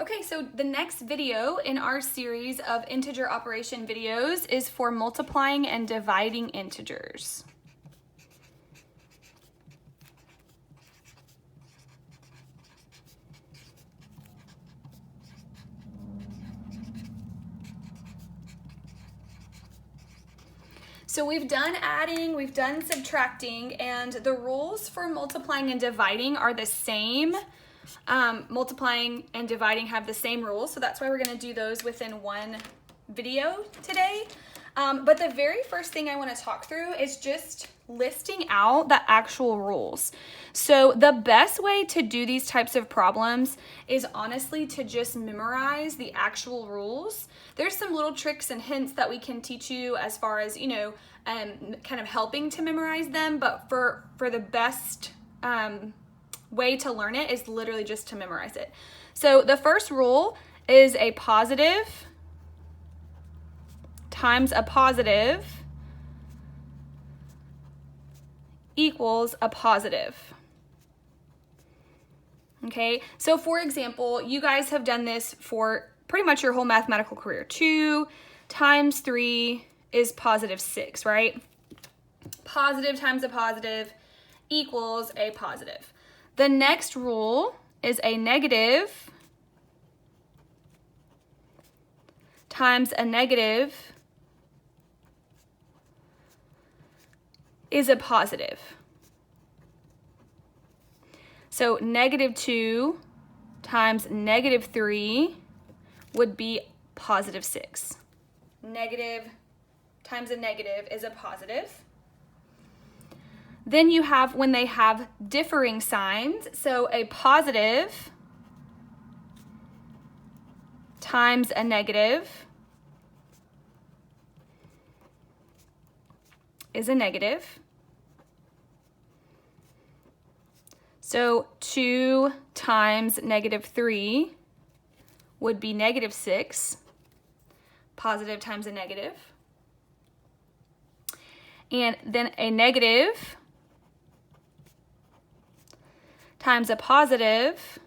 Okay, so the next video in our series of integer operation videos is for multiplying and dividing integers. So we've done adding, we've done subtracting, and the rules for multiplying and dividing are the same. Multiplying and dividing have the same rules, so that's why we're going to do those within one video today. But the very first thing I want to talk through is just listing out the actual rules. So the best way to do these types of problems is honestly to just memorize the actual rules. There's some little tricks and hints that we can teach you as far as, kind of helping to memorize them, but for the best way to learn it is literally just to memorize it. So the first rule is a positive times a positive equals a positive. Okay, so for example, you guys have done this for pretty much your whole mathematical career. 2 times 3 is positive 6, right? Positive times a positive equals a positive. The next rule is a negative times a negative is a positive. So negative 2 times negative 3 would be positive 6. Negative times a negative is a positive. Then you have when they have differing signs, so a positive times a negative is a negative. So 2 times negative 3 would be negative 6, positive times a negative. And then a negative times a positive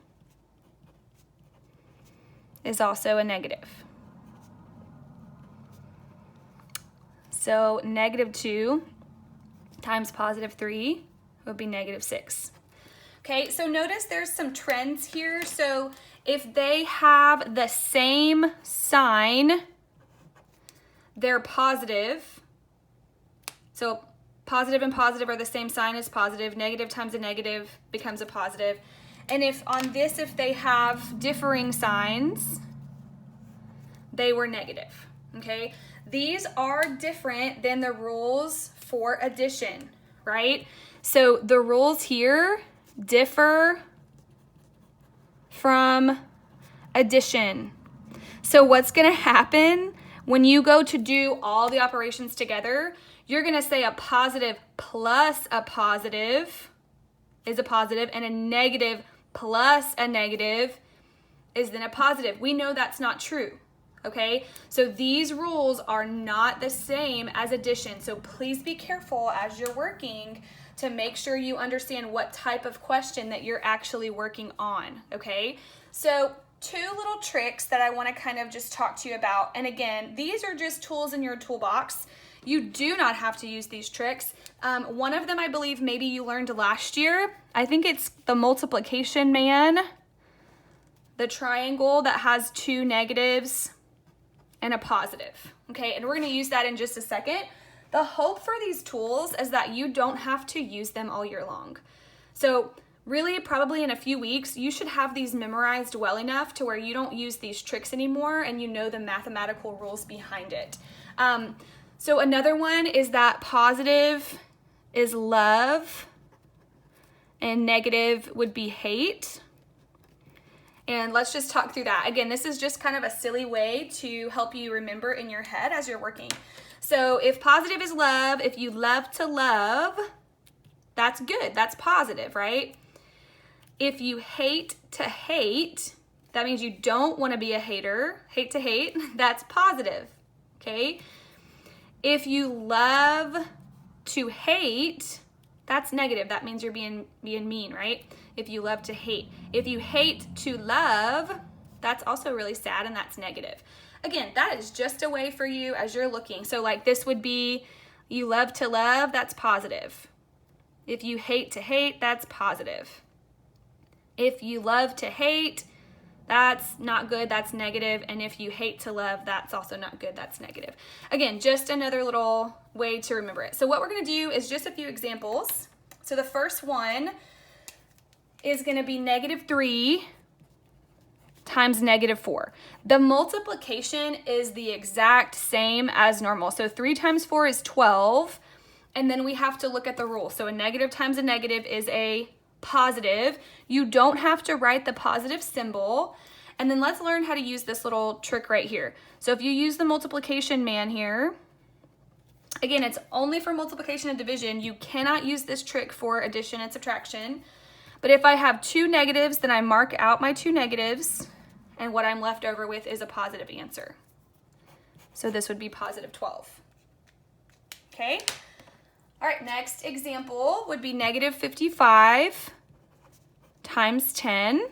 is also a negative. So negative 2 times positive 3 would be negative 6. Okay, so notice there's some trends here. So if they have the same sign, they're positive. So positive and positive are the same sign as positive. Negative times a negative becomes a positive. And if on this, if they have differing signs, they were negative, okay? These are different than the rules for addition, right? So the rules here differ from addition. So what's going to happen when you go to do all the operations together, you're going to say a positive plus a positive is a positive, and a negative plus a negative is then a positive. We know that's not true, okay? So these rules are not the same as addition. So please be careful as you're working to make sure you understand what type of question that you're actually working on, okay? So 2 little tricks that I want to kind of just talk to you about. And again, these are just tools in your toolbox. You do not have to use these tricks. One of them, I believe, maybe you learned last year. I think it's the multiplication man, the triangle that has 2 negatives and a positive, okay? And we're going to use that in just a second. The hope for these tools is that you don't have to use them all year long. So really, probably in a few weeks, you should have these memorized well enough to where you don't use these tricks anymore and you know the mathematical rules behind it. So another one is that positive is love and negative would be hate. And let's just talk through that. Again, this is just kind of a silly way to help you remember in your head as you're working. So if positive is love, if you love to love, that's good. That's positive, right? If you hate to hate, that means you don't want to be a hater. Hate to hate, that's positive, okay? If you love to hate, that's negative. That means you're being mean, right? If you love to hate. If you hate to love, That's also really sad, and that's negative. Again, that is just a way for you as you're looking. So like this would be, you love to love, that's positive. If you hate to hate, that's positive. If you love to hate, that's not good, that's negative. And if you hate to love, that's also not good, that's negative. Again, just another little way to remember it. So what we're gonna do is just a few examples. So the first one is gonna be -3 times -4. The multiplication is the exact same as normal. So 3 times 4 is 12. And then we have to look at the rule. So a negative times a negative is a positive. You don't have to write the positive symbol. And then let's learn how to use this little trick right here. So if you use the multiplication man here, again, it's only for multiplication and division. You cannot use this trick for addition and subtraction. But if I have 2 negatives, then I mark out my 2 negatives, and what I'm left over with is a positive answer. So this would be +12. Okay? All right, next example would be -55 times 10.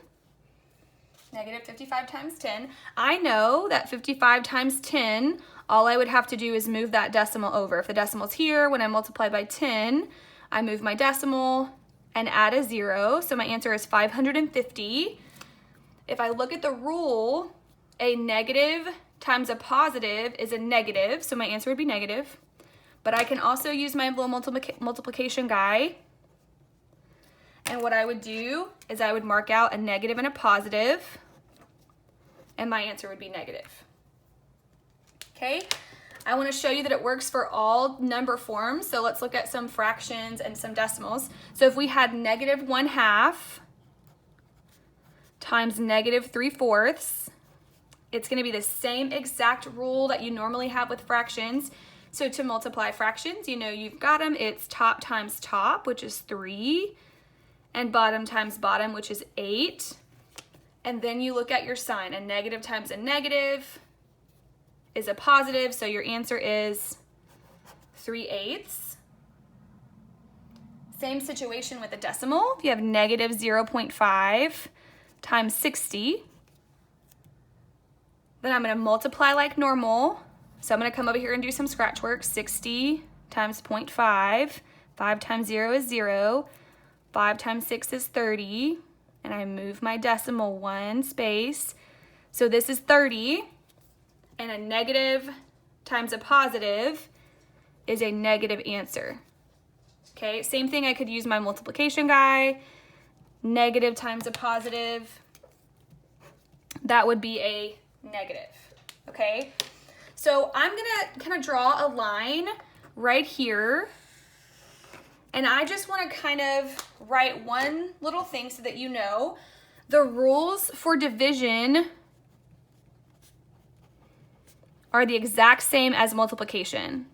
-55 times 10. I know that 55 times 10, all I would have to do is move that decimal over. If the decimal's here, when I multiply by 10, I move my decimal and add a 0. So my answer is 550. If I look at the rule, a negative times a positive is a negative, so my answer would be negative. But I can also use my little multiplication guy. And what I would do is I would mark out a negative and a positive, and my answer would be negative. Okay? I want to show you that it works for all number forms. So let's look at some fractions and some decimals. So if we had -1/2 times -3/4, it's going to be the same exact rule that you normally have with fractions. So to multiply fractions, you know you've got them. It's top times top, which is 3, and bottom times bottom, which is 8. And then you look at your sign. A negative times a negative is a positive, so your answer is 3/8. Same situation with a decimal. If you have -0.5 times 60, then I'm going to multiply like normal. So I'm going to come over here and do some scratch work. 60 times 0.5. 5 times 0 is 0. 5 times 6 is 30. And I move my decimal 1 space. So this is 30. And a negative times a positive is a negative answer. Okay, same thing, I could use my multiplication guy. Negative times a positive, that would be a negative. Okay? So I'm gonna kind of draw a line right here, and I just want to kind of write one little thing so that you know the rules for division are the exact same as multiplication.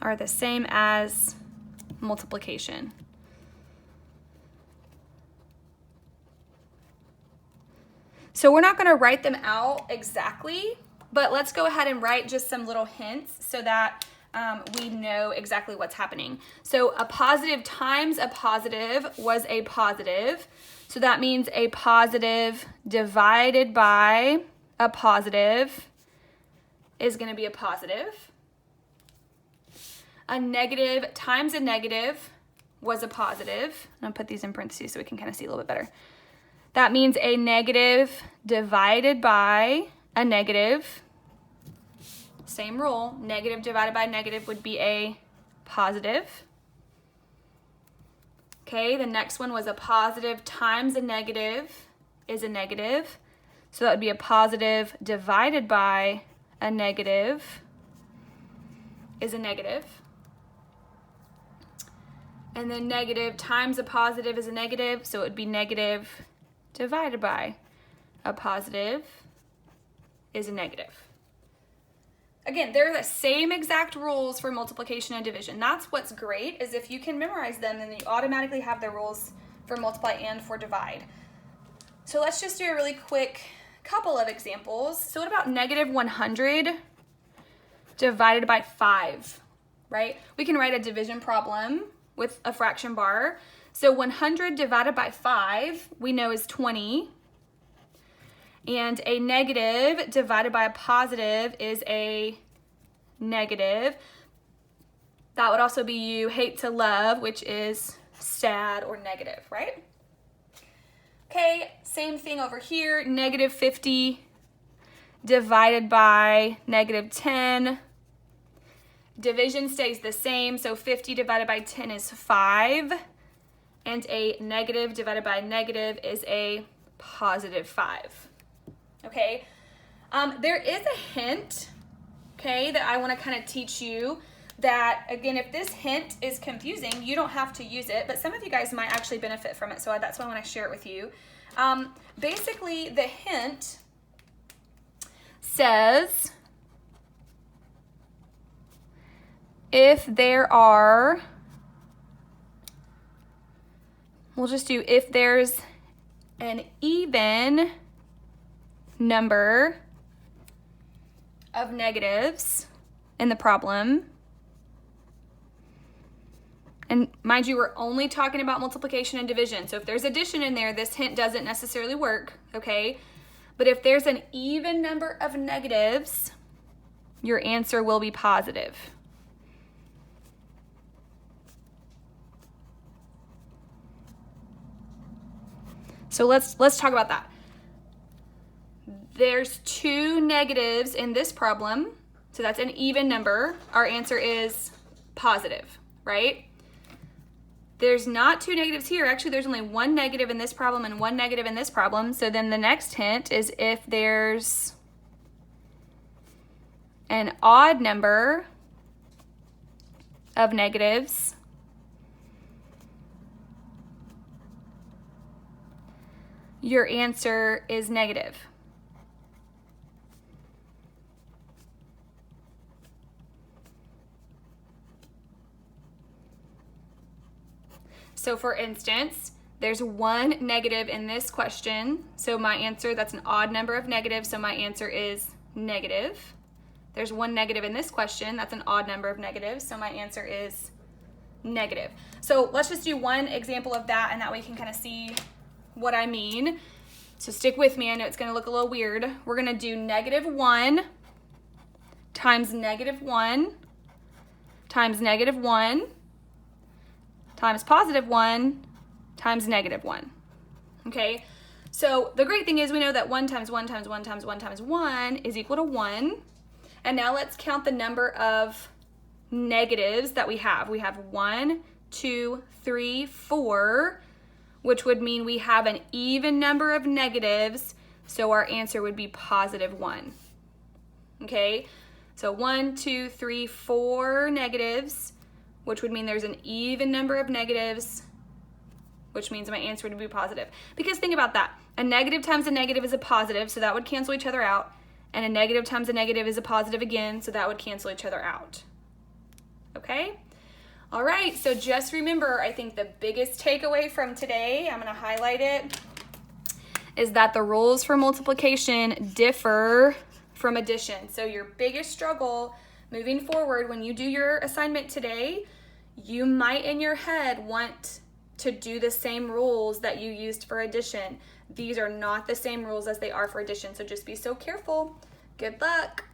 Are the same as multiplication. So we're not going to write them out exactly, but let's go ahead and write just some little hints so that we know exactly what's happening. So a positive times a positive was a positive. So that means a positive divided by a positive is going to be a positive. A negative times a negative was a positive. I'm going to put these in parentheses so we can kind of see a little bit better. That means a negative divided by a negative. Same rule. Negative divided by negative would be a positive. Okay, the next one was a positive times a negative is a negative. So that would be a positive divided by a negative is a negative. And then negative times a positive is a negative, so it would be negative divided by a positive is a negative. Again, they're the same exact rules for multiplication and division. That's what's great, is if you can memorize them, then you automatically have the rules for multiply and for divide. So let's just do a really quick couple of examples. So what about -100 divided by 5, right? We can write a division problem with a fraction bar. So 100 divided by 5, we know is 20. And a negative divided by a positive is a negative. That would also be you hate to love, which is sad or negative, right? Okay, same thing over here. Negative 50 divided by negative 10. Division stays the same, so 50 divided by 10 is 5. And a negative divided by a negative is a positive 5. Okay, there is a hint, okay, that I want to kind of teach you that, again, if this hint is confusing, you don't have to use it, but some of you guys might actually benefit from it, so that's why I want to share it with you. Basically, the hint says if there are, we'll just do if there's an even number of negatives in the problem, and mind you, we're only talking about multiplication and division, so if there's addition in there, this hint doesn't necessarily work, okay? But if there's an even number of negatives, your answer will be positive. So let's talk about that. There's 2 negatives in this problem, so that's an even number. Our answer is positive, right? There's not 2 negatives here. Actually, there's only 1 negative in this problem and 1 negative in this problem. So then the next hint is if there's an odd number of negatives, your answer is negative. So for instance, there's 1 negative in this question, so my answer, that's an odd number of negatives, so my answer is negative. There's 1 negative in this question, that's an odd number of negatives, so my answer is negative. So let's just do one example of that, and that way you can kind of see what I mean. So stick with me, I know it's going to look a little weird. We're going to do -1 times -1 times -1 times +1 times -1. Okay, so the great thing is we know that 1 times 1 times 1 times 1 times 1 is equal to 1. And now let's count the number of negatives that we have. We have 1, 2, 3, 4, which would mean we have an even number of negatives, so our answer would be +1. Okay, so 1, 2, 3, 4 negatives, which would mean there's an even number of negatives, which means my answer would be positive. Because think about that. A negative times a negative is a positive, so that would cancel each other out. And a negative times a negative is a positive again, so that would cancel each other out. Okay? All right, so just remember, I think the biggest takeaway from today, I'm going to highlight it, is that the rules for multiplication differ from addition. So your biggest struggle moving forward when you do your assignment today, you might in your head want to do the same rules that you used for addition. These are not the same rules as they are for addition, so just be so careful. Good luck.